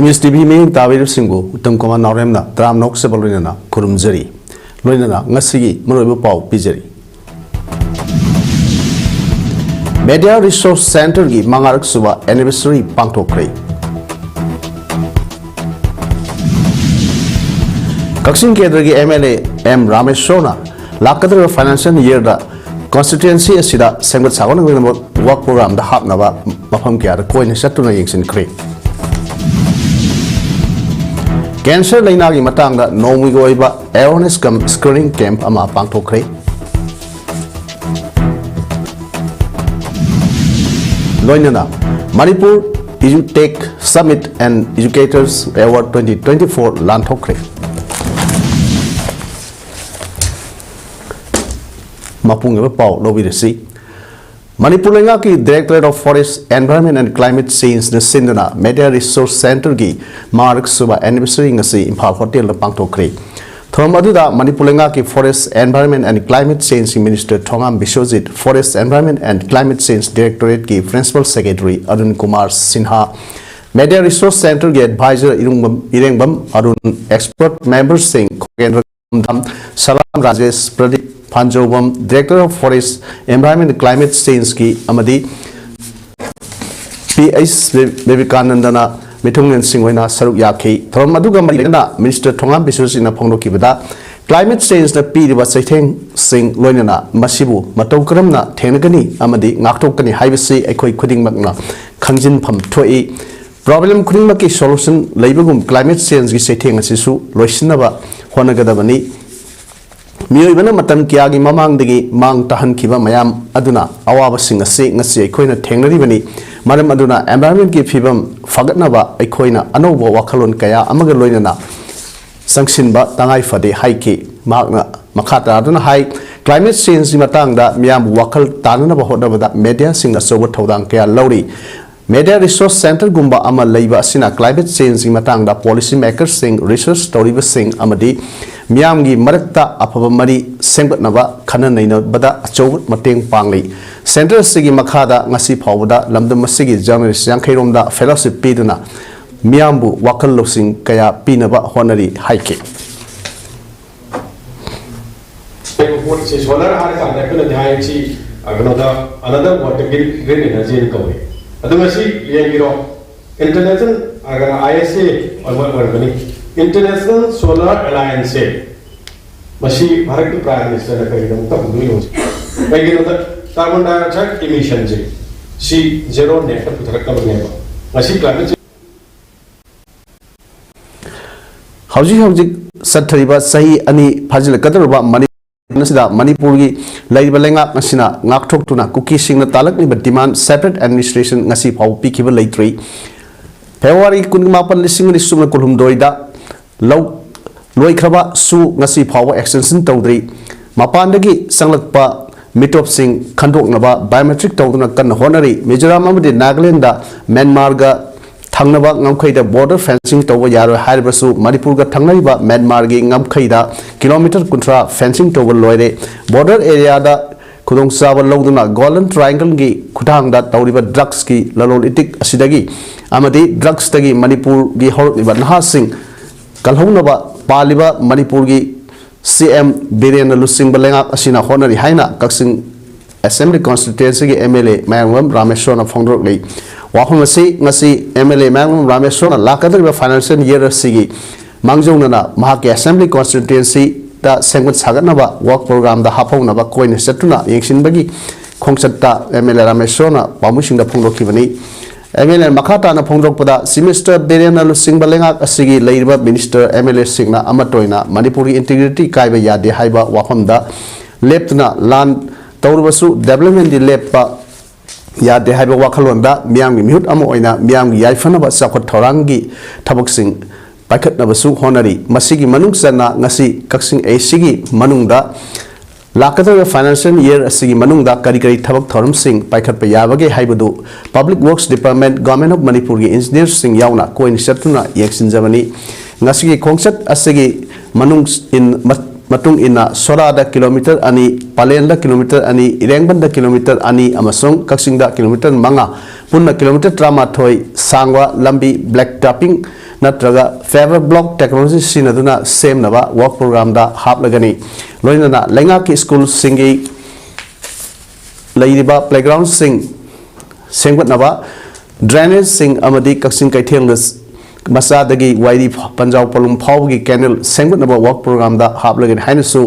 Timis TV me Tawir Singo, Utamkoma Naremna, Tram Nox Sabalina, Kurumzeri, Loina, Nasi, Murabu Pau, Pizeri. Media Resource Center gi Mangarak Suba Anniversary Pangto Kray. Kaksin Kedragi MLA M. Rameshona, Lakadra Financial Year da Constituency Asida, Sangat Sawan work program the Hapnava, Mapam Kia, Coin Satuna Yingsin Kray. Cancer Lainagi Matanga, no Migoiba, awareness screening camp Ama Pangto Kray. Loinana, Manipur EduTech Summit and Educators Award 2024 Lanthokre. Mapung Pau Lobidesi. Manipur Lengaki Directorate of Forest, Environment and Climate Change the Sindana Media Resource Center gi Mark Suba Anniversary ngasi Impal Hotel Pangtokre. Thomaduda Manipur Lengaki Forest, Environment and Climate Change Minister Thongam Bishojit, Forest, Environment and Climate Change Directorate ki Principal Secretary Arun Kumar Sinha, Media Resource Center ki Advisor Irengbam Arun, Expert Members Singh Kendra Salam Rajesh Pradeep Panjobam, Director of Forest, Environment and Climate Change ki Amadi P.S. Vivekanandana Mitungin Singwena Saruk Yaki, Thomaduga Marina, Minister Thongam Bishos in a Pongo Kibada, Climate Change the P. Sitting Sing Loinana, Masibu, Matokramna, Tenagani, Amadi, Naktokani, Hivesi, Equi Quitting Magna, Kanjin Pum Toi, Problem Kurimaki Solution, Labor Climate Change Sitting Sisu, Roisinava, Honagadavani. Miyobana Matan Kiagi Mamang Digi, Mang Tahan Kiba Mayam, Aduna, Awaba Sing a Sing a Sea, Quina Tengarivani, Madam Aduna, Environment Give Hibam, Fagatnava, Equina, Anovo, Wakalon Kaya, Amagaloina, Sanksinba, Tangai Fade, Haiki, Magna, Makata, Aduna High, Climate Change Matanga, Miam Wakal, Tanaba Hodava, Media Sing a Sober Todan Kaya Lodi, Media Resource Center Gumba Ama Laiba Sina, Climate Change Matanga, Policy Makers Sing, Research Story Sing Amadi. Miamgi Marakta Apamari Sengat Nava Kananaino Bada Acho Mateng Pangli. Center Sigi Makada Nasi Powda Lamda Masigi journalist Yankiromda Fellowship Piduna Miambu Wakal Losing Kaya Pinaba Honori Haiki. Another water green energy in Kobe. Adamasi International ISA or International Solar Alliance Mashi Bharat Prime Minister carbon dioxide emissions she zero net Mashi climate Howji Satariba Sahi Ani Pajil Kataraba Mani Manipuri Laibalenga Nasina Naktok Tuna Cookie Sing the Talak but demand separate administration Nasi Pau Pikiba Late February Kunmapan listening to Suma Kulum Doida Low Loikraba Su Nasi Power Extension Todri Mapandagi Sanglakpa Mitop Sing Kandok Naba Biometric Toduna Kan Honori Mijoramamadi Nagalanda Myanmarga Tangnaba Ngamkaida border fencing Towa Yaro Haribasu Manipurga Tangnaiba Myanmargi Ngamkaida Kilometer Contra fencing Towa Loire border area da Kudong Saba Loduna Golden Triangle gi Kutang da Tauriba drugs ki Lalolitic Asidagi Amadi drugs tagi Manipur gi Horiba Nahasing Kalhonaba Paliba Manipur gi CM Biren Lusing Balenga Asina Honori Haina Kaksing Assembly Constituency gi MLA Mangam Rameshona Fondrokli Wahumasi Nasi MLA Mangam Rameshona Lakadriba Financial Year Sigi Mangjona Mahaki Assembly Constituency da Sengat Saganaba work program da Haponaba Coin Setuna Yakshin Bagi Kongsata MLA Rameshona Pamushing the Pondokivani MLA Makata na Pondok pada semester Beriana Lusing Balenga Asigi Labour Minister MLA Singna Amatoina Manipuri Integrity Kaiba Yadi Haiba Wahonda Leptna Land Taurubasu Development di Lepa Yadi Haiba Wakalonda Miami Mute Amoina Miami Yaifanaba Sakot Torangi Taboxing Paket Nabasu Honori Masigi Manung Sana Nasi Kaksing Asigi Manungda Lakadar Financial Year Asigi Manungda Karikari Tabak Thorum Singh Paikat Payabage Haibudu Public Works Department Government of Manipur Engineer Singh Yauna Coin Satuna Yaksin Germany Nasigi Kongsat Asigi Manung in Matung ina Sorada kilometer ani Palenda kilometer ani Irengbanda kilometer ani Amasong Kaksingda kilometer Manga Punna kilometer Trama Toy Sangwa Lambi Black Tapping नत्रगा paver block technology सिनदुना सेमनबा work programme दा हापलगनी लोइनना लेंगा की school सिंगी लेरिबा प्लेग्राउंड सिंग सेंगवटनबा ड्रेनेज सिंग अमदी कक्सिंग कैथेल मसादगी वाइदी पंजाब पलुम फावगी कैनल सेंगवटनबा वर्क प्रोग्राम दा हापलगनी हाइनसु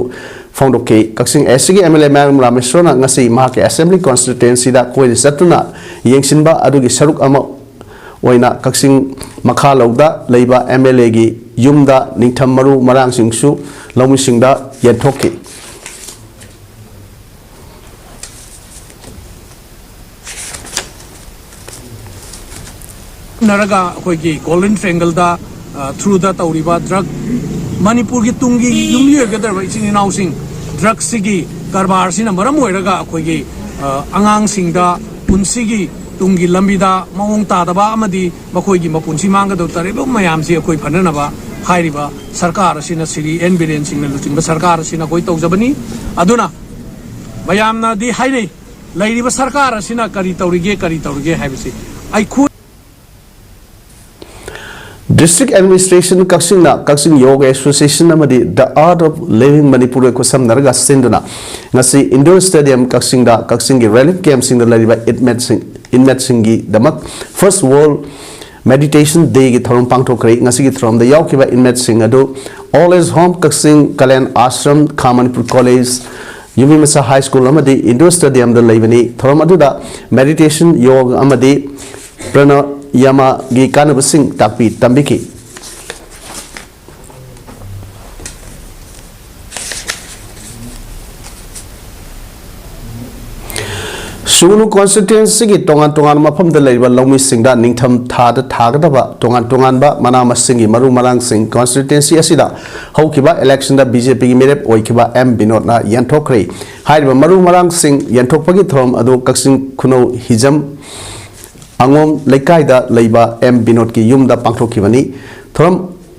फोंडोके कक्सिंग एसगी एमएलए मैम रामेश्वरना ngasi mahake assembly constituency da koi satuna yengsinba adugi saruk ama oina Kakching मखा लौदा लेबा एमएलए की युमदा निथम मरु मरांग सिंगसु लौमी सिंगदा यथोके नरगा कोई की गोल्डन ट्रायंगल दा थ्रू दा तौरीबा ड्रग मणिपुर की तुंगी युमली गदर इसिंग नाउ सिंग ड्रग सिगी कारबार सिना मरम ओइरगा कोई की अंगांग सिंगदा पुंसिगी तुंगी लंबीदा मौंग तादबा अमदी मखोई की मपुंसी मांगदो तरेबो मयाम से कोई फननबा हाइरिबा सरकार असिना सिरी एन बिरेन सिंगना लुचिंग सरकार असिना कोई तौजबनी अदुना मयामना दी हाइरे लैरिबा सरकार असिना करी तौरिगे हाइबसी आई खु District Administration Kaksing Yoga Association amadi The Art of Living Manipur ko samnarga sinduna ngasi indoor stadium Kaksing gi relief camp sing da lariba inmet singi damak first world meditation day gi thorum pangthokre ngasi gi thorum da yaukiba inmet sing adu all is home Kaksing Kalan Ashram Manipur College Yumi Masa High School amadi indoor stadium da laibani thorum adu da meditation yoga amadi prana Yama gi kanabasing tapi tambiki Sulu constituency gi tongan mafam da leiba lomi singda ningtham thada thagadaba tongan ba mana masingi maru marang sing constituency asida haukiba election da BJP gi merep oikiba M Binod na yanthokre haiba maru marang sing yanthokpagi throm adu Kaksing Khuno hijam Angom Lekaida Leiba M Binod ki yumda pangthokibani thoram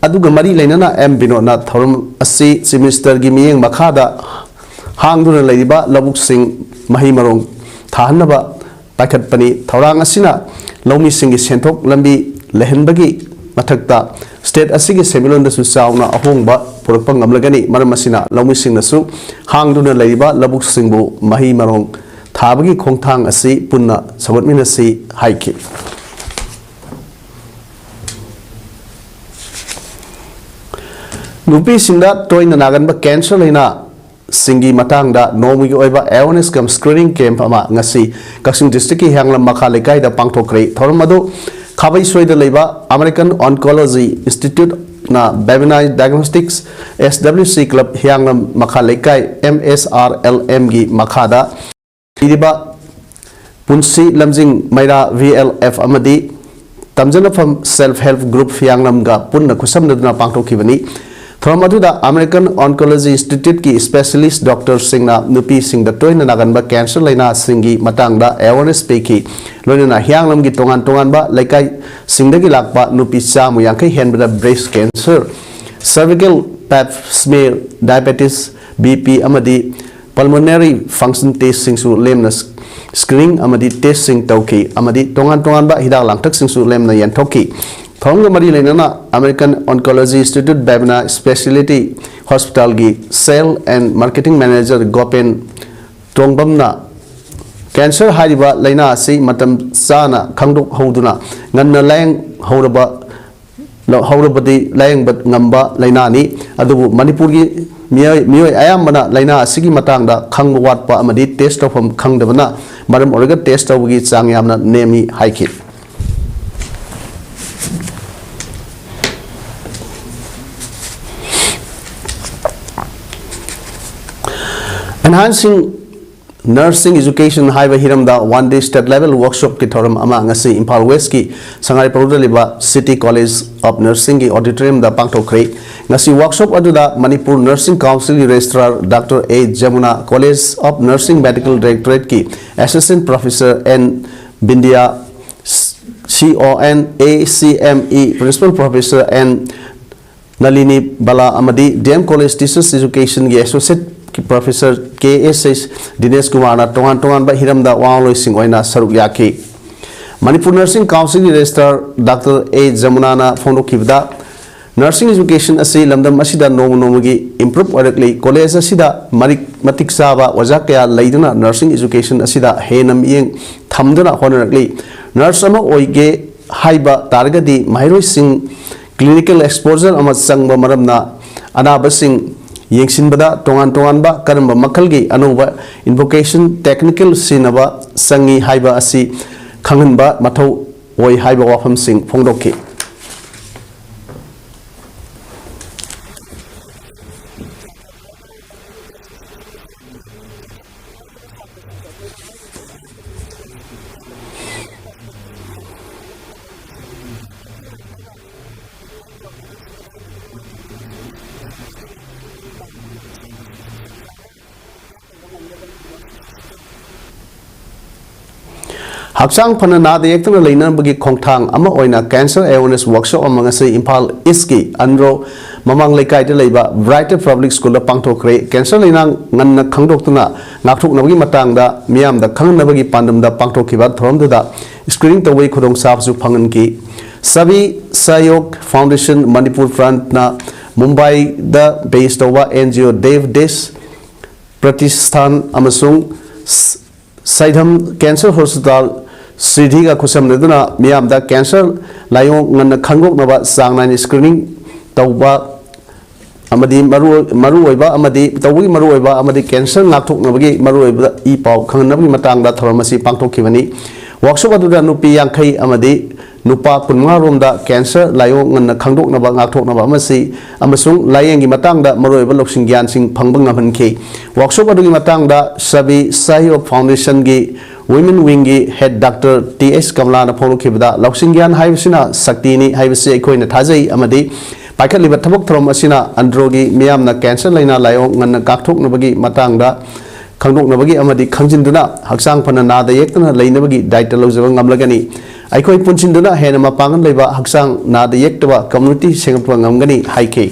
aduga mari leinana M Binod na thoram asi semester gi miyeng makhada hangduna leiba labuk sing mahi marong thahanaba paikhatpani thorang asina lomi singi senthok lambi lehenbagi mathakta state asigi semilon da su sauna ahongba purakpa ngamlagani maram asina lomi singna su hangduna leiba labuk singbu mahi marong थाबगी खोंथांग असी पुन्ना सवटमिनसी हाइकी नुपी सिंदा तोइना नागनबा cancer लेना सिंगी मतांगदा नोमुगी ओइबा awareness कम screening camp अमा ngasi Kaksing district ki hanglam makha lekai da pangthokre thorum adu khabai soida leiba American Oncology Institute na Babinai Diagnostics SWC Club hanglam makha lekai MSRLM gi makhada Iriba Punsi Lamjing Maira VLF Amadi Tamjana from Self Help Group Fianglam ga Punna Kusam Naduna Pangto Kivani Thoramaduda American Oncology Institute ki specialist Dr. Singna Nupi Sing the Toy Naganba Cancer Lina Singi Matangda Awareness Peki Lonina Hianglam gi Tongan ba Laikai Singdagi Lakba Nupi Samu Yankai Henbada breast cancer cervical pap smear diabetes BP Amadi pulmonary function testing su lemna screening amadi testing tauki amadi tongan ba hidak langtak sing su lemna yan thoki thongga mari leinana American Oncology Institute Babina Specialty Hospital gi Sale and Marketing Manager Gopen Tongbamna cancer hariba leina asi matam sana khangdok hoduna nganna lang haurabadi layang bat ngamba leina ni adubu Manipur gi Miyoi ayambana laina asigi matangda khangba watpa amadi test of khangdabana maram oraga test of gi chang yamna nemi haiki enhancing nursing education haiba hiramda one day state level workshop ki thoram ama ngasi Impal West ki sangai pauda liba City College of Nursing ki auditorium da pangthokre ngasi workshop aduda Manipur Nursing Council registrar Dr. A Jamuna College of Nursing Medical Directorate ki assistant professor N Bindia CON ACME principal professor N Nalini Bala Amadi DM College Teachers Education ki associate Professor KSH Dinesh Kumar na tongan ba hiramda wangloy sing oina saruk yaki Manipur Nursing Council Registrar Dr. A. Jamunana Fondokibda Nursing Education asi lamdam asida nomogi improve orakli college asida matik saba wajakya laiduna nursing education asida henam yeng thamduna honorakli nurse ama oige haiba targadi mairoi sing clinical exposure ama sangba maramna anaba sing yengsinbada tongan ba karamba makalgi anuba invocation technical sinaba sangi haiba asi khanganba mathau oi haiba wafam sing phongdokki Haksang Panana the Actor Lena Bagi Kongtang, Ama Oina Cancer Awareness Workshop among us Impal Iski, Andro, Mamang Lekai de Leba, Brighter Public School of Pangto Kre, Cancer Lena Nana Kangdoktuna, Natuk Nagi Matanga, Miam the Kang Nabagi Pandam the Pangto Kibat from the screening the way Kudong Sabsu Panganki, Sabi Sayok Foundation Manipur Front na Mumbai the based over NGO Dave Des Pratistan Amasung Saidham Cancer Hospital Sidhiga Kusam Neduna Miam da cancer Layong Nana Kangok Nava Sang Nine screening Tauba Amadi Marueva Amadi Tawi Marueva Amadi Cancer Natuk Navagi Marueva Epau Kanganabi Matanga Tharamasi Pangto Kivani Workshop Aduda Nupi Yankai Amadi Nupa Punmarum da cancer Layong Nana Kangok Nava Natok Nava Masi Amasung Layangi Matanga Marueva Loxing Gansing Pangbang K Workshop Adu Matanga Sabi Sayo Foundation Gi Women Wingi Head Dr. T.S. Kamla na Polo Kibda Loxingian Haivsina Saktini Haivsi Koina Tazi Amadi Paika Libat Tabok Trom Asina Androgi Miam na Cancer Lina Layong Nana Kaktok Nabagi Matanga Kangdok Nabagi Amadi Kangjinduna Haksang Panana the Yektana Lainabagi Ditalozavang Amlagani Aikoi Punchinduna Henama Pangan Leva Haksang Na the Yektava Community Singapangangani Haike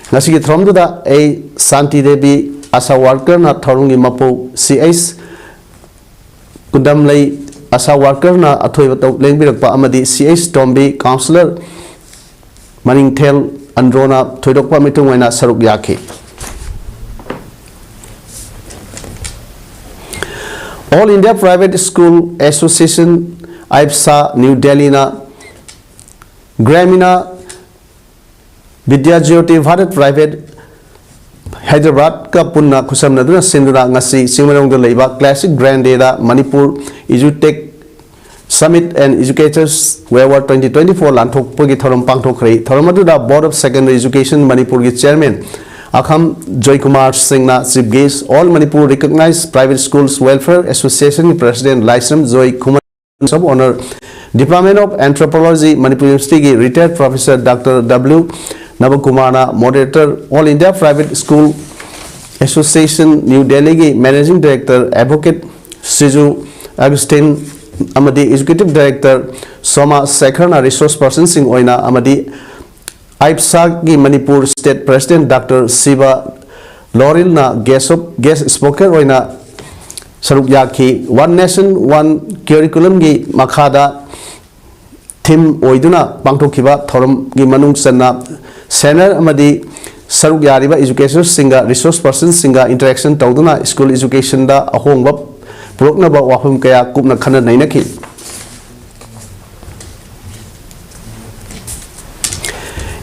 Nasiki Tromduda A Santi Devi Asa Worker na Torungi Mapo CS Kudam lay asa worker na athoy batau lengbirak pa amadi CH Tombi counselor Maning Tel Androna thoidok pa mitung waina saruk yake All India Private School Association IPSA New Delhi na Gramina Vidya Jyoti Bharat Private Hyderabad ka punna kusam naduna sinduna ngasi singmarong da leiba classic grand day da Manipur Edutech Summit and Educators Award 2024 lanthok pogi thoram pangthok rei thoramadu da Board of Secondary Education Manipur gi chairman Akham Joy Kumar Singh na chief guest all Manipur recognized private schools welfare association president Laisam Joy Kumar sub honor Department of Anthropology Manipur University gi retired professor Dr. W Navakumana, moderator, All India Private School Association, New Delhi, Managing Director, Advocate Siju Agustin Amadi, Executive Director, Soma Sekharna, Resource Person Singh Oina Amadi, IPSA Manipur State President Dr. Siva Laurel na guest speaker Oina Saruk Yaki, One Nation, One Curriculum Gi Makada Tim Oiduna, Bangtokiba, Thorum Gi Manung Sana. Senior Amadi Saruk Yariba Education Singa Resource Person Singa Interaction Tauduna School Education da Ahong Bab Prokna ba Wahum Kaya Kupna Khana Nainaki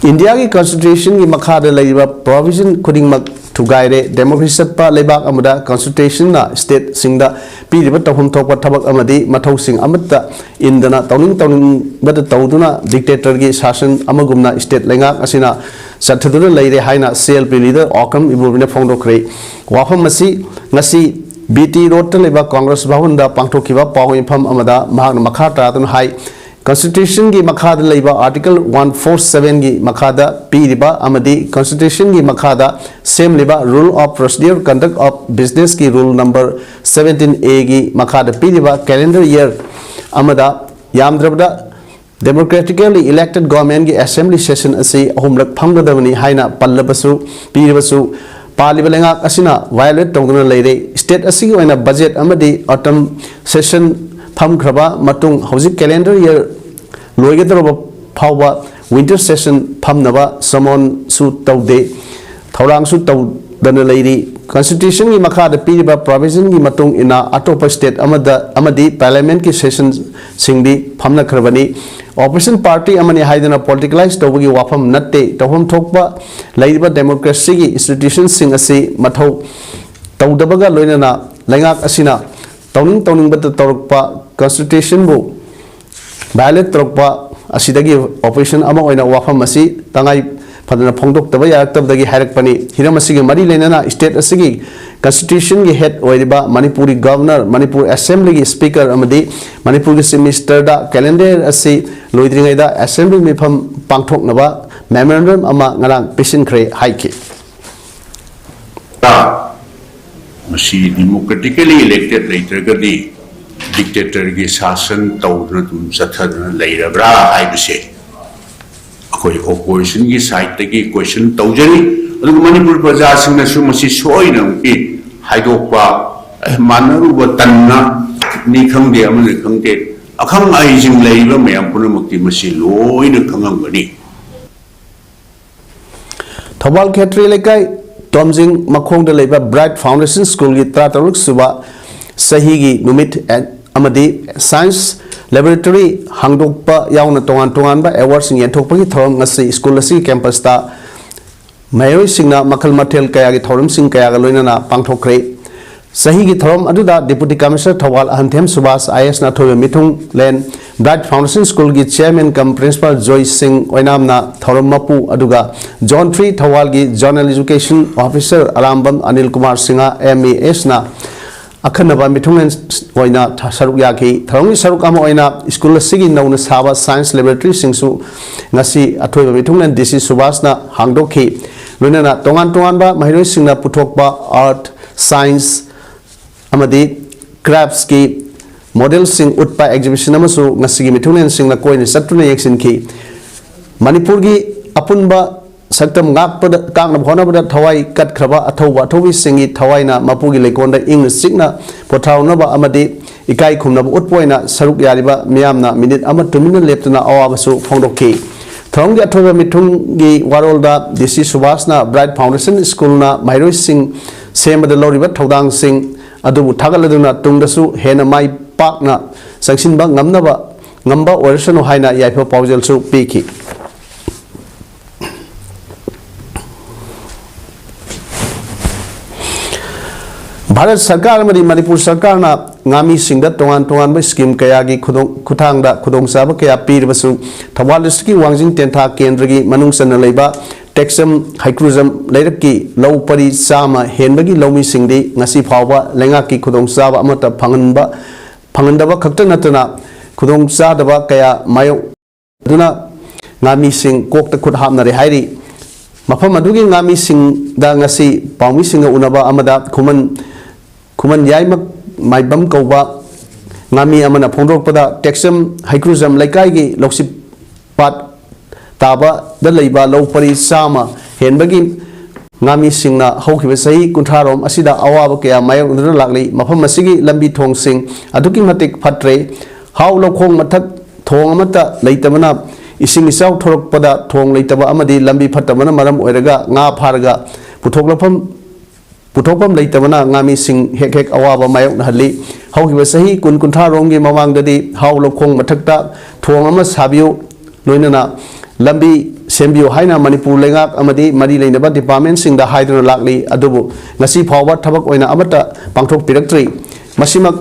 India ki Constitution ki Makhada Laiba Provision Kuding Mak Tugaire Democracy Satpa Lebak Amada Constitution na State Singda Piriba Tahum Tokpa Tabak Amadi Mathau Sing Amata Indana Tauning Bata Tauduna Dictator gi Sashan Amagumna State Lenga Asina Sataduna Laire Haina CLP leader Okam Ibubina Fondo Kre Wafam Masi Ngasi BT Road Leba Congress Bhavanda Pangto Kiba Paw Impam Amada Mahak Makhata Atun High Constitution gi Makhada Leba Article 147 gi Makhada Piriba Amadi Constitution gi Makhada Same Leba Rule of Procedure Conduct of Business ki Rule number 17A gi Makhada Piriba Calendar Year Amada Yamdrabda Democratically elected government ki assembly session asi ahumlak phamgadabani haina pallabasu piribasu palibalenga asina violate tongduna leire state asi oina budget amadi autumn session ꯐꯝꯈ꯭ꯔꯕ ꯃꯇꯨꯡ ꯍꯧꯖꯤꯛ calendar year ꯂꯣꯏꯒꯗꯧꯔꯕ ꯐꯥꯎꯕ winter session ꯐꯝꯅꯕ ꯁꯃꯣꯟꯁꯨ ꯇꯧꯗꯦ ꯊꯧꯔꯥꯡꯁꯨ ꯇꯧꯗꯅ ꯂꯩꯔꯤ ꯀꯟꯁꯇꯤꯇ꯭ꯌꯨꯁꯟꯒꯤ ꯃꯈꯥꯗ ꯄꯤꯔꯤꯕ ꯄ꯭ꯔꯣꯚꯤꯖꯟꯒꯤ ꯃꯇꯨꯡ ꯏꯟꯅ ꯑꯇꯣꯞꯄ ꯁ꯭ꯇꯦꯠ ꯑꯃꯗꯤ ꯄꯥꯔꯂꯤꯌꯥꯃꯦꯟꯠꯀꯤ ꯁꯦꯁꯟꯁꯤꯡꯗꯤ ꯐꯝꯅꯈ꯭ꯔꯕꯅꯤ ꯑꯣꯄꯣꯖꯤꯁꯟ ꯄꯥꯔꯇꯤ ꯑꯃꯅꯤ ꯍꯥꯏꯗꯨꯅ ꯄꯣꯂꯤꯇꯤꯀꯦꯂꯥꯏꯖ ꯇꯧꯕꯒꯤ ꯋꯥꯐꯝ ꯅꯠꯇꯦ ꯇꯧꯐꯝ ꯊꯣꯛꯄ ꯂꯩꯔꯤꯕ ꯗꯦꯃꯣꯀ꯭ꯔꯦꯁꯤꯒꯤ ꯏꯟꯁꯇꯤꯇ꯭ꯌꯨꯁꯟꯁꯤꯡ ꯑꯁꯤ ꯃꯊꯧ ꯇꯧꯗꯕꯒ ꯂꯣꯏꯅꯅ ꯂꯩꯉꯥꯛ ꯑꯁꯤꯅ ꯇꯧꯅꯤꯡꯕꯇ ꯇꯧꯔꯛꯄ ꯀꯟꯁꯇꯤꯇ꯭ꯌꯨꯁꯟꯕꯨ ꯚꯥꯏꯑꯣꯂꯦꯠ ꯇꯧꯔꯛꯄ ꯑꯁꯤꯗꯒꯤ ꯑꯣꯄꯣꯖꯤꯁꯟ ꯑꯃ ꯑꯣꯏꯅ ꯋꯥꯐꯝ ꯑꯁꯤ ꯇꯉꯥꯏ ꯐꯗꯅ ꯐꯣꯡꯗꯣꯛꯇꯕ ꯌꯥꯔꯛꯇꯕꯗꯒꯤ ꯍꯥꯏꯔꯛꯄꯅꯤ ꯍꯤꯔꯝ ꯑꯁꯤꯒ ꯃꯔꯤ ꯂꯩꯅꯅ ꯁ꯭ꯇꯦꯠ ꯑꯁꯤꯒꯤ ꯀꯟꯁꯇꯤꯇ꯭ꯌꯨꯁꯟꯒꯤ ꯍꯦꯗ ꯑꯣꯏꯔꯤꯕ ꯃꯅꯤꯄꯨꯔꯤ ꯒꯚꯔꯅꯔ ꯃꯅꯤꯄꯨꯔ ꯑꯦꯁꯦꯝꯕ꯭ꯂꯤꯒꯤ ꯁ꯭ꯄꯤꯀꯔ ꯑꯃꯗꯤ ꯃꯅꯤꯄꯨꯔꯒꯤ ꯆꯤꯐ ꯃꯤꯅꯤꯁꯇꯔꯗ ꯀꯦꯂꯦꯟꯗꯔ ꯑꯁꯤ ꯂꯣꯏꯗ꯭ꯔꯤꯉꯩꯗ ꯑꯦꯁꯦꯝꯕ꯭ꯂꯤ ꯃꯤꯐꯝ ꯄꯥꯡꯊꯣꯛꯅꯕ ꯃꯦꯃꯣꯔꯦꯟꯗꯝ ꯑꯃ ꯉꯔꯥꯡ ꯄꯤꯁꯤꯟꯈ꯭ꯔꯦ ꯍꯥꯏꯈꯤ मसी डेमोक्रेटिकली इलेक्टेड लेटरगदी डिक्टेटर की शासन तौदना तुम चथदना लेरब्रा हाइबसे अखोई ओपोजिशन की साइड तकी क्वेश्चन तौजनी अदु मणिपुर प्रजा सिंह सु मसी सोइना की हाइदोकपा मानरुब तन्ना नि खंगदे अमने खंगदे अखंग आइजिंग लेइबा मयाम पुनमुक्ति मसी लोइना खंगंगनी थौबाल खेत्री लेकाई तोमजिंग मखोंग द लेबा ब्राइट फाउंडेशन स्कूल की 33 सुबा सही की नुमित अमदी साइंस लैबोरेटरी हांगदोकपा याउना तोंगान तोंगानबा अवार्ड्स येंथोकपगी थौरम ngasi स्कूल असि कैंपस ता मयोई सिंगना मखल मथेल कया की थौरम सिंग कया गा लोइनाना पांगथोखरे सही की थौरम अदुदा deputy commissioner Thoubal Ahanthem Subhash IAS ना थोय मिथुंग लेन ब्राइट फाउंडेशन स्कूल की chairman cum principal Joy Singh ओइनामना थौरम मपु अदुगा जोन 3 थौबाल की general education officer Alambam Anil Kumar Singh MAS ना अखनबा मिथुंगन ओइना सरुक याखी थौरम सरुक अमा ओइना स्कूल सिगी नौना साबा साइंस लैबोरेटरी सिंगसु ngasi अथोयबा मिथुंगन डीसी सुभाष ना हांगदोखी लोइनाना तोंगान तोंगानबा महिरोइ सिंगना पुथोकबा आर्ट साइंस अमदी क्राफ्ट्स की मॉडल सिंह उत्पा एग्जिबिशन अमसु ngasi मिथुंगन सिंगना कोइने सत्तुना येक्सिनखी मणिपुर की अपुनबा सक्तम गाकपद कांगना भोनाबदा थवाई कटख्रबा अथौबा अथौबी सिंगी थवाइना मपुगी लेकोंदा इंग सिगना पोथाउनबा अमदी इकाई खुमनबा उत्पोइना सरुक यारिबा मियामना मिनिट अमा तुमिना लेप्तना अवाबसु फोंदोखी थौंगी अथौबा मिथुंगी वारोलदा डीसी सुभाषना ब्राइट फाउंडेशन स्कूलना माइरोइ सिंह सेमबदा लौरिबा थौदांग सिंह अदुबु थागलदुना तुंगदसु हेना माइ पाकना संगसिनबा ngamba oirsanu haina yaifa paujal su piki Bharat सरकार में मणिपुर सरकार ना ngami singda tongan tongan ba scheme kaya gi khudang da khudong saba kaya pir basu thawal district wangjing tentha kendra gi manung san leiba texam hydrogen leirak ki low pari sama henba gi lomi singdi ngasi phawba lenga ki khudong saba amata phangan ba khakta natana khudong sadaba kaya mayo duna ngami sing kokta khud hamna re hairi mafam adugi ngami sing da ngasi pawmi singa unaba amada खुमन याइमक Maibam कौबा ngami amana phongdokpada texam hydrogen laikai gi loksip pat taba da leiba lopari sama henbagi ngami singna hokhiba sahi kuntharom asida awaba kaya mayok dra lakli mafam asigi lambi thong sing aduki matik phatre haw lokhong mathak thong amata leitabana ising isau thorokpada thong leitaba amadi lambi phatabana maram oiraga nga pharaga पुथोपम लेतबना ngami sing hek hek awaba mayok na hali haukiba sahi kun kuntha romgi mamang dadi haw lokhong mathakta thong ama sabiyo loinana lambi sembiyo haina manipur lengak amadi mari leinaba department sing da haiduna lakli adubu ngasi phawba thabak oina amata pangthok piraktri masimak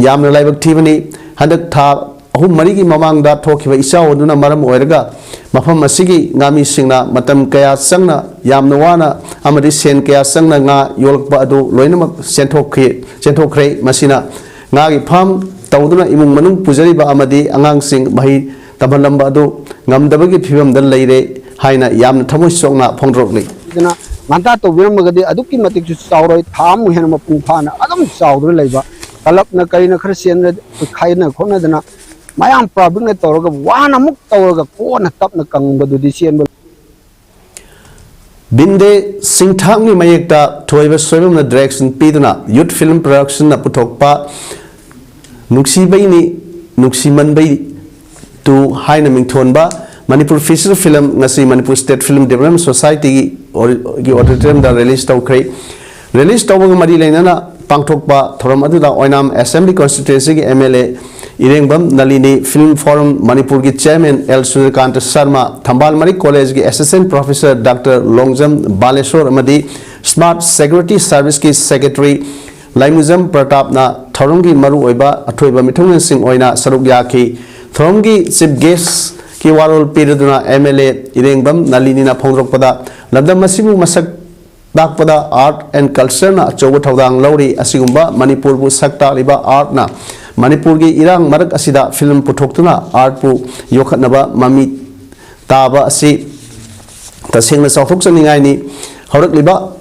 yamna laibak thibani handak tha ahum mari gi mamang da thokiba isau duna maram oiraga mafam asigi ngami singna matam kaya sangna yamna wana amadi sen kaya sangna nga yolkba adu loinamak senthokre masina nga gi pham tawduna imung manung pujari ba amadi angang sing mahi tabalamba adu ngamdabagi phibam dal leire haina yamna thamoi sokna phongdrokli dina manta to biramagadi aduki matik chu sauroi tham hen ma pung phana adam saudre leiba kalap na kaina khar sen khaina khona dina mayam problem na tawraga wana muk tawraga kona tapna kangbadu di sen binde singthang ni mayekta thoiba soibam na direction piduna youth film production na puthokpa nuksi baini Nuksimanbai to Haina Mingtonba, Manipur feature film, Nasi Manipur State Film Development Society or auditorium the release to create. Release to Madi Lena, Pangtokba, Thoramadu, Oinam Assembly Constituency MLA, Irengbam, Nalini Film Forum, Manipur Chairman L. Sudhakant Sharma, Thambal Mari College Assistant Professor Dr. Longjam Baleshwar Amadi, Smart Security Service Secretary, Laimuzam Pratap na Thorongi Maru Oiba, Atoiba Mithungan Singh Oina, Sarugyaki, Thorongi Chief Guest, Kiwarol Piriduna MLA, Irengbam, Nalini na Pongroppada, Ladam Masibu Masak Dakpada Art and Culture na Chowatawang Lori, Asigumba, Manipur bu Sakta Riba Art na, Manipur gi Irang Marak Asida Film Putoktuna, Art pu Yokatnaba, Mami Taba Asi, Tasing Southok Saningani, Horak Liba,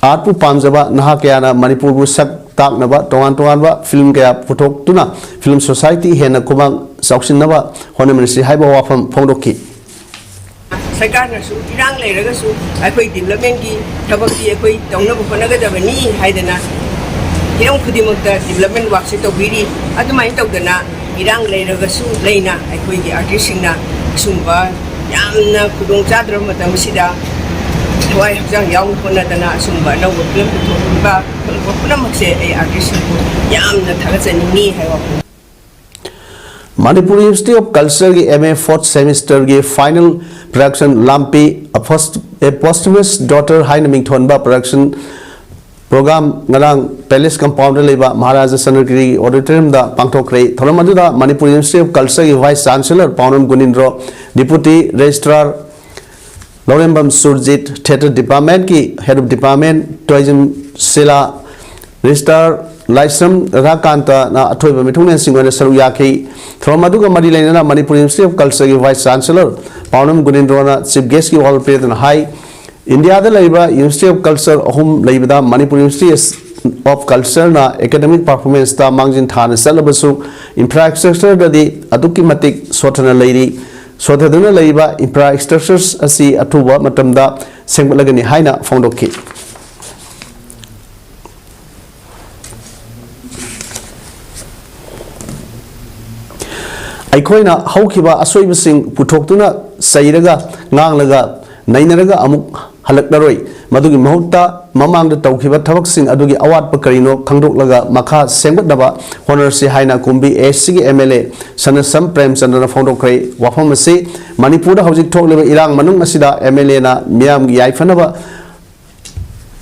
Art pu Pamzaba, Nahakiana, Manipur bu Sak Taknaba, Tongan Film Kaya Putoktuna, Film Society, Hena Kumang, Sauksinaba, Honamansi Haiba Wafam Pondoki. सरकारनसु इरांग लेरगसु अखोई development की थबक की अखोई तौनब होनगदबनी हाइदना Hiram खुदिमक्ता development work से तौबिरी अदुमाइन तौदना इरांग लेरगसु लेना अखोई की artist सिंगना Sumba यामना खुदोंग चाद्रम मतमसिदा थवाई हजां याव होनदना सुंबा नव फिल्म पुथोबा पुनमक्से ए आर्टिस्ट को यामना थागचनिंगी Hyva Manipur University of Culture की MA 4th semester की final production Lampi a posthumous daughter Haina Mingtonba production program ngarang Palace Compound leba Maharaja Sanagiri auditorium da Pangtokre Thoramadu da Manipur University of Culture की Vice Chancellor Paunam Gunindro Deputy Registrar Lorembam Surjit Theatre Department की Head of Department Tourism Sila Registrar Laisam Rakanta na Atoiba Mithungan Singh Oina Saruyaki Thoramadu ka Mari Lainana Manipur University of Culture ki Vice Chancellor Paunam Gunindrona Chief Guest ki Hall Plate and High India da Laiba University of Culture Ahum Laibada Manipur University of Culture na academic performance ta Mangjin Thana Salabasu infrastructure da di Aduki Matik Sotana Lady Sotaduna Laiba infrastructures asi Atuba Matamda Sengbalagani Haina Fondoki Aikoina Haukiba Asoibasing Putoktuna Sairaga Nanglaga Nainaraga Amuk Halakdaroi Madugi Mahuta Mamang the Taukiba Tavaksing Adugi Awat Pakarino Kangdok Maka Sembadaba Honorsi Haina Kumbi SCG MLA Sanasam Prem Sandana Fondokre Wafamasi Manipura Housing Talk Level Irang Manung Asida MLA na Miam Yaifanaba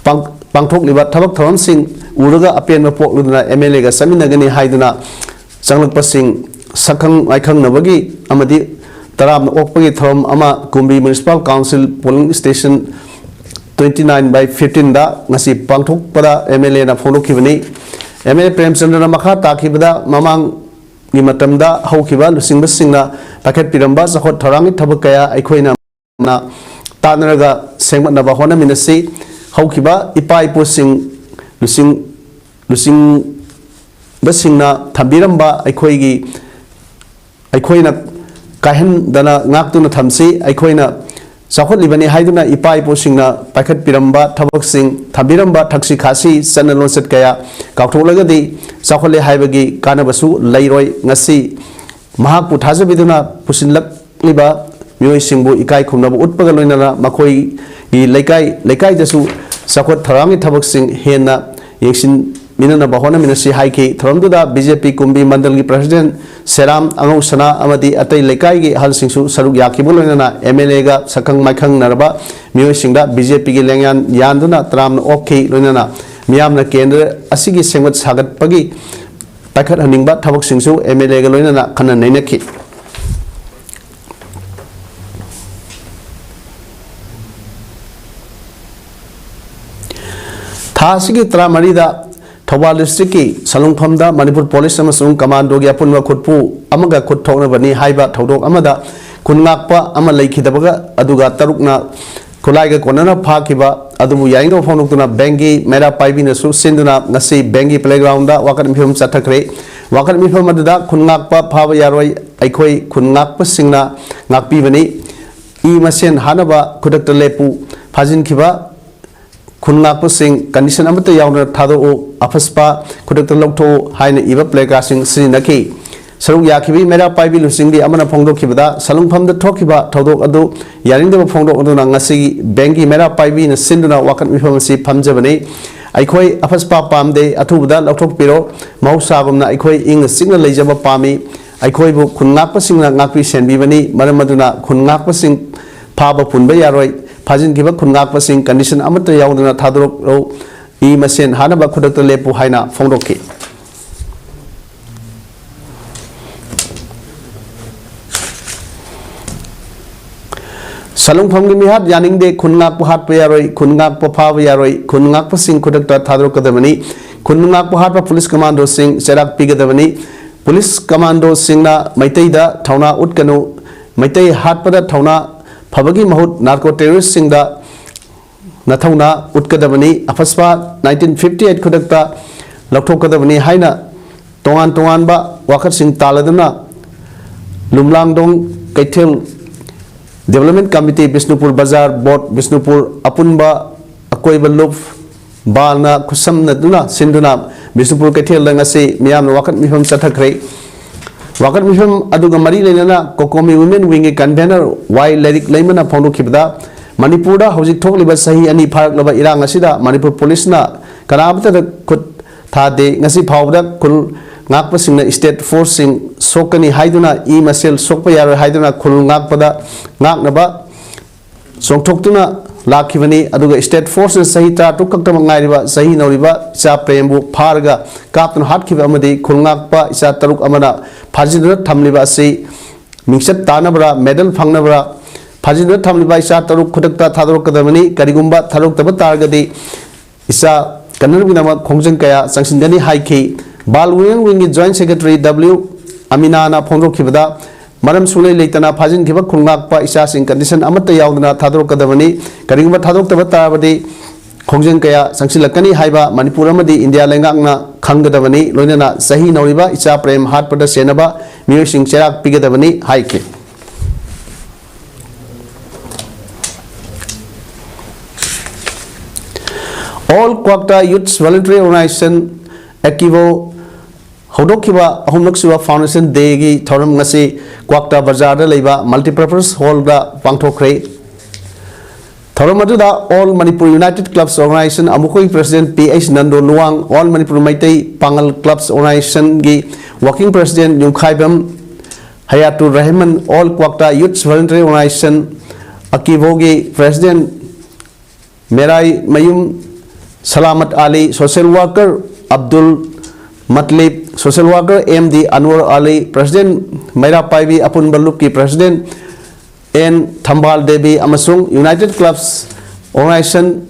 Pangtok Liba Tavak Thoron Sing Uraga Apian Mapok Luna MLA Saminagani Haiduna Sanglak Pasing Sakang Aikang Navagi Amadi Tarab Okpagi Thom Ama Kumbi Municipal Council Polling Station 29/15 da Ngasi Pangthok Pada MLA na Fono Kibani MLA Prem Chandra Makha Takibada Mamang Nimatamda Haukiba Lusing Basingna Paket Piramba Sakot Tarangi Tabakaya Aikoina na Tanaraga Sengmat Navahona Minasi Haukiba Ipai Posing Lusing Basingna Tambiramba Aikoigi Aikoina Kahan Dana Naktuna Tamsi Aikoina Sakot Libani Haiduna Ipai Posingna Paket Piramba Tabak Sing Tambiramba Taxi Kasi Sanalon Set Kaya Kautolagadi Sakole Haibagi Kanabasu Lairoi Ngasi Mahak Putaza Biduna Pusinlak Liba Mui Singbu Ikai Kunabu Utpagaloina Makoi Lekai Desu Sakot Tarangi Tabak Sing Hena Yexin Minana Bahona Minasi Haiki Tronduda BJP Kumbi Mandalgi President Seram Angau Sana Amadi Atai Lekai Hal Singsu Saruk Yakibulana MLA ga Sakang Maikang Naraba Mio Singda BJP gi Lengan Yanduna Tram Oki Lunana Miamna Kendra Asigi Sengwat Sagat Pagi Takat Haningba Tabak Singsu MLA ga Lunana Kana Nenaki Thasigi Tramarida Thawal District ki Salungphamda Manipur Police amasung Commando gi apunwa khutpu amaga khutthokna bani haiba thodok amada kunngakpa ama leikhidabaga aduga tarukna khulaiga konana phakiba adubu yaingo phonokuna bengi mera paibina su sinduna ngasi bengi playground da wakat mifum chathakre wakat mifum adada kunngakpa phaba yaroi aikoi kunngakpa singna ngakpi bani I masen hanaba khudakta lepu phajin khiba Kunngakpa sing condition amata yauna thado o afaspa khudakta lokto haina iba playga sing sinaki सरुक याखिबी मेरा पाइबी लुसिंगदी अमना फोंदोखिबदा सलुंगफमदा थोखिबा थौदोक अदु यारिंगदब फोंदोक अदुना ngasi bengi mera paibi na sinduna wakat mifamasi phamjabani aikhoi afaspa pamde athubda lauthok piro mausagumna aikhoi ing singna leijaba pami aikhoi bu khungakpa singna ngakpi senbibani maramaduna khungakpa sing phaba punba yaroi phajin giba khungakpa sing condition amata yauduna thadorok ro I masen hanaba khudakta lepu haina phongdokki Salung Family Mihat Yaning de Kunnak Puhat Payaroi, Kunnak Papa Yaroi, Kunnak Pasing Kudakta Tadro Kadamani, Kunnak Puhat Police Commando Sing, Serak Pigadamani, Police Commando Singna, Maiteda, Tauna Utkanu, Maitei Hatpada Tauna, Pabagi Mahut, Narco Terrorist Singda, Natauna, Utkadamani, Afaspa, 1958 Kudakta, Laktokadamani, Haina, Tongan Ba, Wakat Sing Taladana, Lumlang Dong, Kaitil, Development Committee Bisnupur Bazar Board Bisnupur Apunba Akoi Balup Balna Kusam Naduna Sinduna Bisnupur Katil Langasi Miam Wakat Mifam Satakre Wakat Mifam Aduga Mari Lena Kokomi Women Wing Convener Why Lerik Layman Apondo Kibda Manipura Hosi Tokli Basahi Ani Park Lava Irang Asida Manipur Police Na Kanabata Kut Thade Ngasi Powder Kul Ngakpasing state forcing sokani haiduna I masel sokpayar haiduna khul ngakpada ngaknaba songthoktuna lakhibani aduga state forces sahita tukaktama ngairiba sahi noriba cha prembu pharga kaptun hatkhiba amadi khul ngakpa isa taruk amana phajiduna thamliba asi mingsat tanabra medal phangnabra phajiduna thamliba isa taruk khudakta thadorokadamani karigumba tharokdaba targadi isa kanarginama khongjang kaya sangsindani haiki Balwing Wing Joint Secretary W. Aminana Pondro Kibada, Madam Sule Latana Pazin Kiba Kungakpa Isas in condition Amata Yaudana Tadro Kadavani, Karimba Tadok Tabatabadi, Kongjan Kaya, Sansilakani Haiba, Manipuramadi, India Langana, Kangadavani, Lonana, Sahi Noriba, Isa Prem, Harpada Senaba, Musing Cherak Pigadavani, Haiki. All Kwakta Youths Voluntary Organization, Akivo, Hodokiba, Homloxiva Foundation Degi, Thoram Ngasi, Kwakta Bazar Leva, Multipurpose Hall da Pangtokre. Thoramaduda, All Manipur United Clubs Organization, Amukoi President P.H. Nando Luang, All Manipur Maitei Pangal Clubs Organization Gi, Working President Yungkhaibam, Hayatul Rahman, All Kwakta Youths Voluntary Organization, Akivogi, President Merai Mayum, Salamat Ali, Social Worker, Abdul Matlib, Social Worker MD Anwar Ali, President Maira Paibi Apun Baluki, President N Thambal Devi Amasung, United Clubs Organization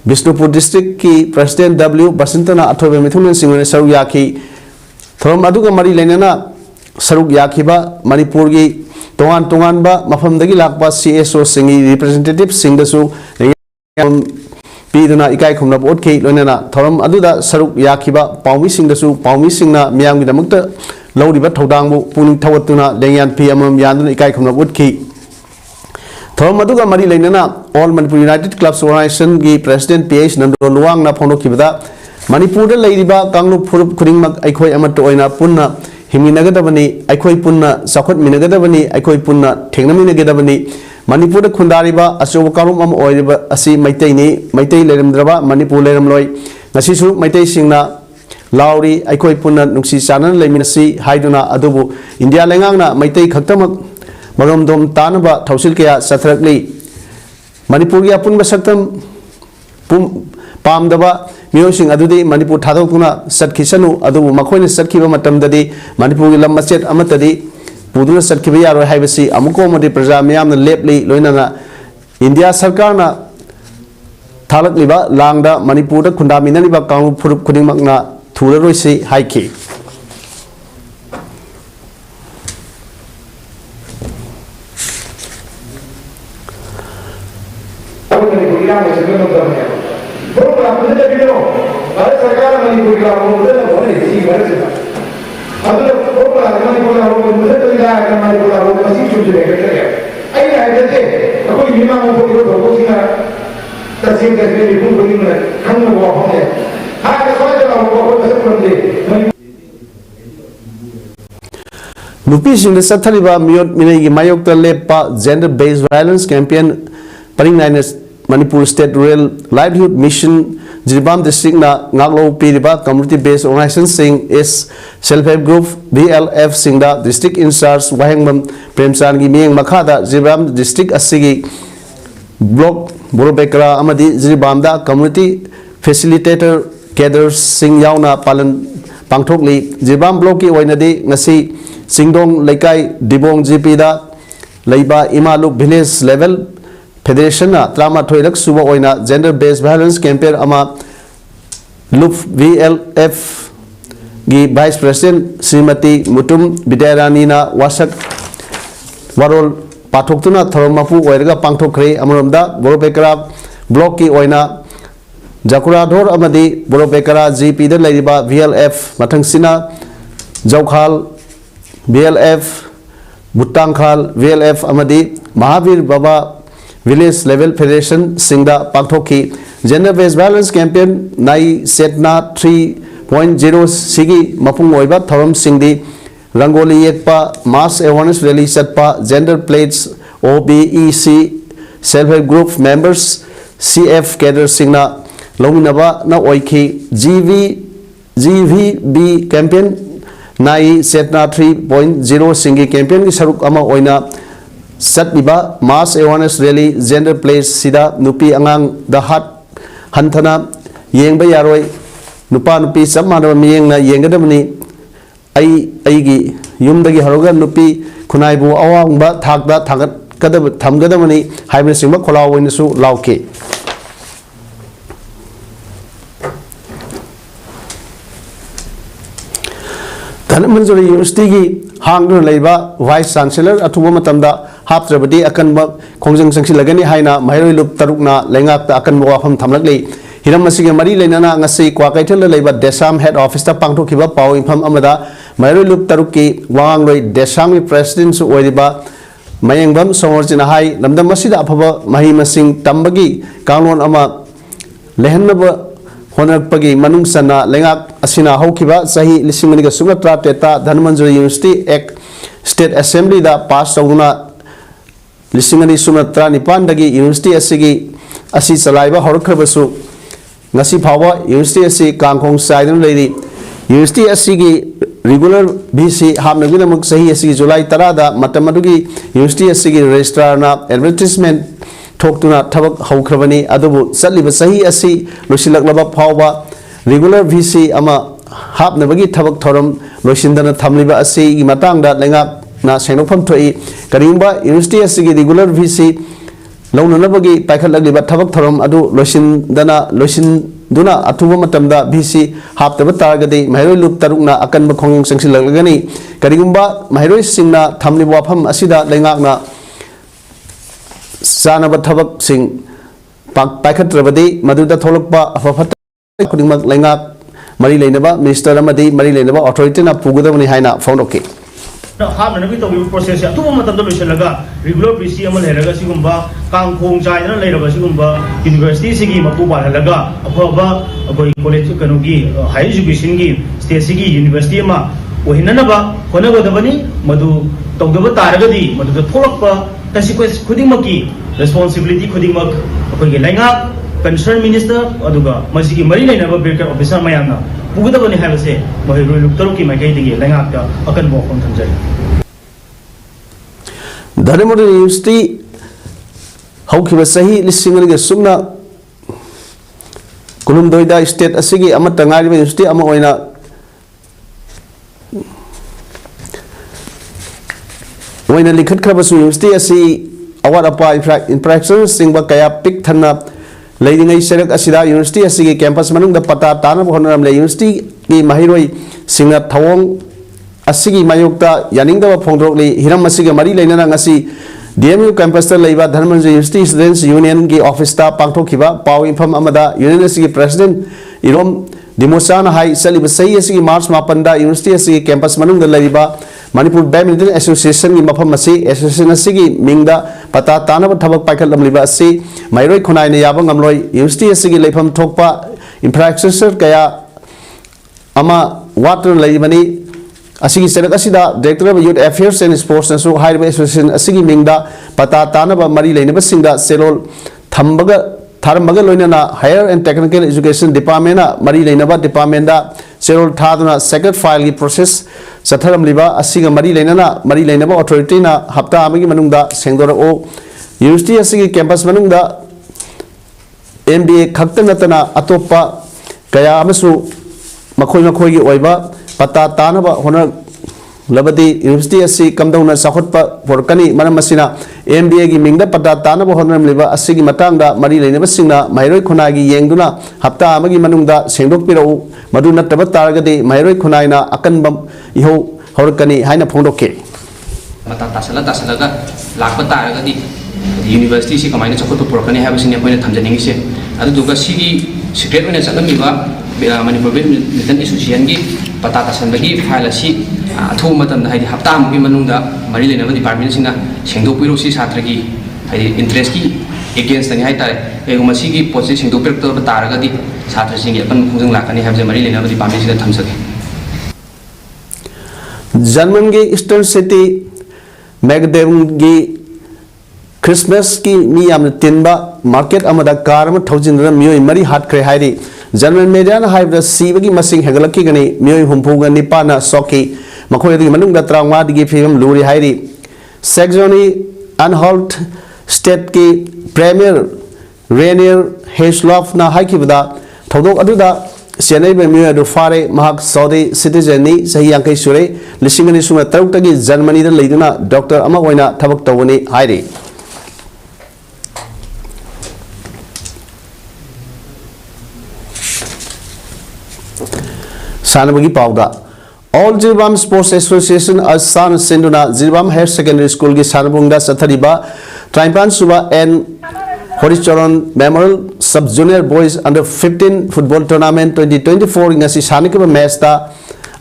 Bisnupur District Ki, President W Basintana Atobe Mithunan Singh Saruk Yaki, Thoram Aduga Mari Lenana Saruk Yakiba, Manipur Gi, Tongan Ba, Mafamdagi Lakba CSO Singi Representative Singdasu, Piduna Ikai Kumna Botke, Lonena, Thoram Aduda Saruk Yakiba, Paumi Singdasu, Paumi Singna, Miam with the Mukta, Lodiba Todango, Puni Tawatuna, Lengan PM Yan Ikai Kumna Botke. Thoram Aduga Mari Lenana, All Manipur United Clubs Organization, Gi President PH Nando Luang na Pono Kibada, Manipur Ladiba, Kanglu Purup Kuringmak, Aikoi Amatoina, Punna, Himinagadavani, Aikoi Punna, Sakot Minagadavani, Aikoi Punna, Tegnaminagadavani. Manipur Kundariba, Asokarum Oiba, Asi Maitei, Maitei Leremdraba, Manipur Leremloi, Nasisu, Maitei Singna, Lauri, Aikoi Puna, Nuxi Sanan, Leminasi, Haiduna, Adubu, India Langana, Maitei Katamak, Maromdom Tanaba, Tausilkia, Satrakli, Manipuria Punba Satam, Pamdaba, Musing Adudi, Manipur Tadokuna, Satkisanu, Adubu, Makoni Satkiva Matam Dadi, Manipur Lamaset Amatadi. Puduna Satkibiya or Hibasi, Amukomodi Prajamiam, the Lepli, Loinana, India Sarkana, Talak Liba, Langda, Manipura, Kundaminaniba, Kang Purup Kudimagna, Tularosi, Haiki. नुपीसिंग चथरीबा मियोट मिनई मायोक्ता लेपा gender based violence campaign परिंगनाइने Manipur state rural livelihood mission Jiribam district ना ngaklo piriba community based organization is self help group VLF singda district in charge wahengmam premchan gi mieng makhada jiram district asigi block borobekra amadi jiribam da community facilitator cadres sing yauna palan pangthokli jiribam block ki oinadi ngasi singdong laikai dibong GP da leiba imaluk village level Federation na trama thoilak suba oina gender based violence campaign ama loop VLF gi vice president Srimati Mutum Bidarani na wasak warol pathoktuna thoromapu oiraga pangthokre amromda borobekara block ki oina Jakuradhor amadi borobekara GP da leiba VLF mathangsina Jaukhal VLF Butangkhal VLF amadi Mahavir Baba Village Level Federation Singda Pangthoki Gender Based Violence Campaign Nai Setna 3.0 Sigi Mapung Oiba Thorum Singdi Rangoli Yekpa Mass Awareness Rally Satpa Gender Plates OBEC Self Help Group Members CF Cadre Singna Lominaba Na Oiki GVB Campaign Nai Setna 3.0 Singi Campaign Ki Saruk Ama Oina Satliba Mass Awareness Rally Gender Place Sida Nupi Angang the Hat Hantana Yeng Bayaroi Nupa Nupi Samana Mieng Yengadamani Aigi Yumdagi Haroga Nupi Kunaibu Awangba Thagda Tagat Tamgadamani Hybrid Simba Kola Winasu Lauke Manjuri University Hangdur Leba Vice Chancellor Atuba Matamda Haptrabadi Akan Kongjang Sangsilagani Haina Mahiroi Lup Tarukna Lengak Akan Wafam Tamlakli Hiram Masig Mari Lenana Ngasi Kwakaitel Leba Desam Head Office Pangto Kiba Pau Infam Amada Mahiroi Lup Taruki Wangloi Desami President Oediba Mayangbam Somorjina Hai Lamda Masida Apaba Mahi Masing Tambagi Kanglon Ama Lehenaba Honakpagi Manung Sana Lengak Asina Hokiba Sahi Lisimaniga Sumatra Teta Dhanmanjuri University Act State Assembly da pass Sauna Lisimani Sumatra Nipandagi University Asigi Asi Salaiba Horkabasu Nasi Pawa University Asi Kangkong Sidon Lady University Asigi regular BC Hamnagina Sahi Asigi July Tarada Matamadugi University Asigi Registrar na advertisement Talk to not Tabak Hokrabani Adabu Saliba Sahi Asi Lusilak Laba Pawa regular VC Ama Hap Nabagi Tabak Torum Lusindana Tamliba Asi Matang that Lenga Na Senopam Toi Karimba University Asigi regular VC Lona Nabagi Pakalagba Tabak Torum Adu Lusindana Lusinduna Atuba Matamda VC Hap the Batargadi Mahiro Lup Taruna Akan Bakong Sangsilagani Karimba Mahiro Singna Tamliwapam Asida Lengakna Sanaba Tabak Sing Pakat Rabadi, Maduda Tolokpa, Afafat, Kudimak Lenga, Mari Lenaba, Minister Ramadi, Mari Lenaba, Authority na Puguda Haina, found okay. Half and a bit of process, 2 months of the regular PCM Helaga Sigumba, Kangkong China, later Sigumba, University Sigi, Mapuba Helaga, Apova, College Kanugi, High Education Gi, State Sigi, University Ma, Ohinanaba, Konago Davani, Madu, Togaba Taragadi, Madu the Tolokpa. Consequence Kudimaki, responsibility Kudimak, Lenga, concerned minister, Aduga, Masiki Marina never breaker officer Mayana, Pugudabani have a say, Mahiru Turuki, Makati, Lenga, Akan walk on Tanzania. Dhanamur University Haukibasahi, listening to Sumna Kulumdoida State Asigi, Amatangari University, Amaoina. When a liquid crabas university, I see our infractions, sing Bakaya pick Tana, Lady National Asida University, I see campus manung the Pata Tana Honoram University, the Mahiroi, Singer Tawong, Asigi Mayokta, Yaninga Pondroli, Hiramasiga Mari Lenangasi, DMU campus Leva, Dhanmanjuri University Students Union, Gi Office Staff, Pangto Kiba, Pau Infam Amada, University President, Irom, Dimosana High, Salibasai, Asigi Mars Mapanda, University Asigi campus manung the Leva. Manipur Badminton Association की मफम मसी association असिगी मिंगदा पता ताना थबक पाइखल लमलिबा असि माइरोय खुनाय ने याबा ngamloi university असिगी लेफम थोकपा infrastructure कया अमा water लैबनी asigi senak asida Director of Youth Affairs and Sports nasu higher association asigi mingda pata tanaba mari leinaba singda selol thambaga tharmaga loinana Higher and Technical Education Department na mari leinaba department da selol thaduna second file gi process satharam liba asiga mari leinaba authority na hapta amagi manungda sengdora o university asigi campus manungda MBA khakta natana atopa kaya amasu makhoi gi oiba pata tanaba hona labadi university asi kamdona sakhotpa porkani manamasina MBA gi mingda pata tanaba honam liba asigi matangda mari leinaba singna mairoi khona gi yengduna hapta amagi manungda sengdok pirau madu nattaba taragadi mairoi khonaina akanbam iho horkani haina phongdokke mata tasalaga lakpa taragadi university si kamaina sakhotpa porkani habasini akoina thamjaningi se aduga sigi secret oina chalamiba Manipur Badminton Association gi pata tasanbagi file asi athu matam da haidi hafta amgi manungda mari leinaba department sina sengdok piro si satra gi haidi interest ki against ani haitare eguma sigi posi sengdok pir to taragadi satra singi apan khungjang lakani habje mari leinaba department sina thamsake German gi Eastern City Magdem gi Christmas ki mi amna tinba market amada karma thoujindra miyoi mari hat kre haidi German media na haibda sibagi masing hegalaki gani miyoi humpuga nipana soki makhoi di manungda trauma digi film luri haidi Saxony Anhalt state ki premier Rainier Haseloff na haikibda thodok aduda Sianai be miyoi adu fare mahak Saudi citizen ni sahi yankai sure lisingani suma taruk tagi Germany da leiduna doctor ama oina thabak tawani haidi Sanabagi Pauda. All Jirbam Sports Association as San Sinduna Jirbam Higher Secondary School ki Sanabungda Sathariba Trimpan Suba and Horichoron Memorial Sub Junior Boys Under 15 Football Tournament 2024 ngasi Sanikaba match ta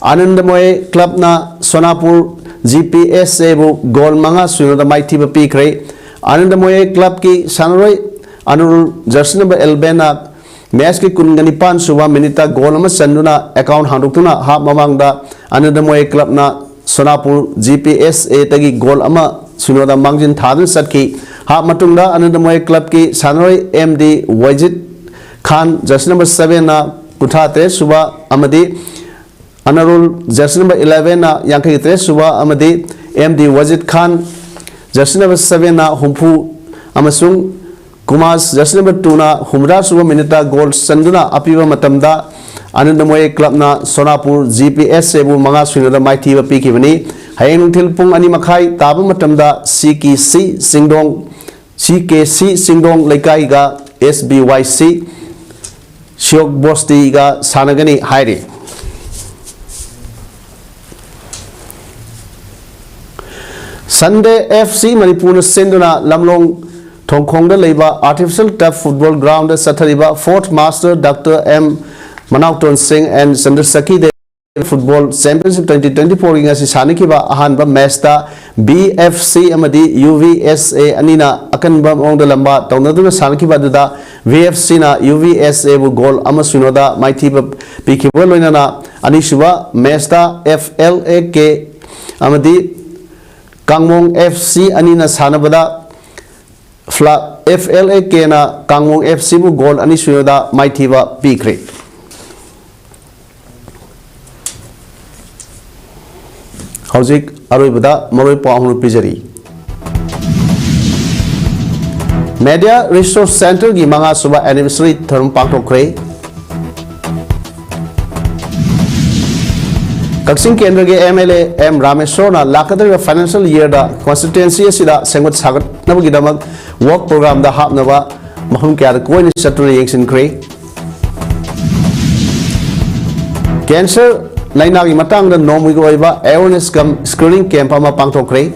Anandamoy Club na Sonapur GPSA bu goal manga suno da mighty ba pikre Anandamoy Club ki Sanroy Anurul jersey number 11 match की कुनगनिपान सुबह मिनिटा गोल चंदुना account हांडुक्तुना half ममांगदा अनदमोय क्लबना Sonapur GPSA तगी गोल सुनोदा मांगजिन थादन सटकी half मतुंगदा अनदमोय club की सानोय MD Wajid Khan Jersey number 7 ना कुठाते सुबह अमदी अनरुल Jersey number 11 ना यांकते सुबह अमदी MD Wajid Khan Jersey number 7 ना हुंफू अमसुंग Kumas jersey number 2 na humra suba minita goal sanduna apiba matamda Anandamoy club na Sonapur GPSA bu manga suinada mighty ba piki bani hayeng thil pung ani makhai taba matamda CKC Singdong Laikai ga SBYC Shiok Bosti ga sanagani hairi Sunday FC Manipur senduna lamlong Tongkongda Leba Artificial Turf Football Ground Sathariba 4th Master Dr. M. Manauton Singh and Sandersaki De Football Championship 2024 ingasi sanikiba ahanba match ta BFC amadi UVSA anina akanba ongda lamba tawnaduna sanikiba duda VFC na UVSA bu goal amasunoda mighty pikibo loinana anishuba match ta FLAK amadi Kangmong FC anina sanabada FLAK na Kangmong FC bu goal ani suyoda mighty ba pikre Hauzik aroibada maroi pahunu pijari Media Resource Center gi manga suba anniversary tharum pangthokre Kaksing Kendra ke MLA M Rameshwar na lakadar financial year da constituency asida sengot sagat nabagi damak work program da hapnaba mahum kya koi ni satuna yengsin kre Cancer laina gi matang da nomui ko iba awareness kam screening camp ama pangthokre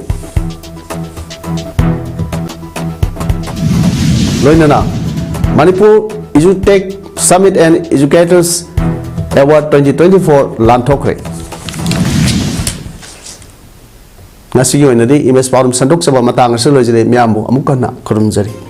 Loinana Manipur EduTech Summit and Educators Award 2024 Lanthokre ngasi yo inadi image parum sandok saba matang asal lojere miambu amukana kurumjari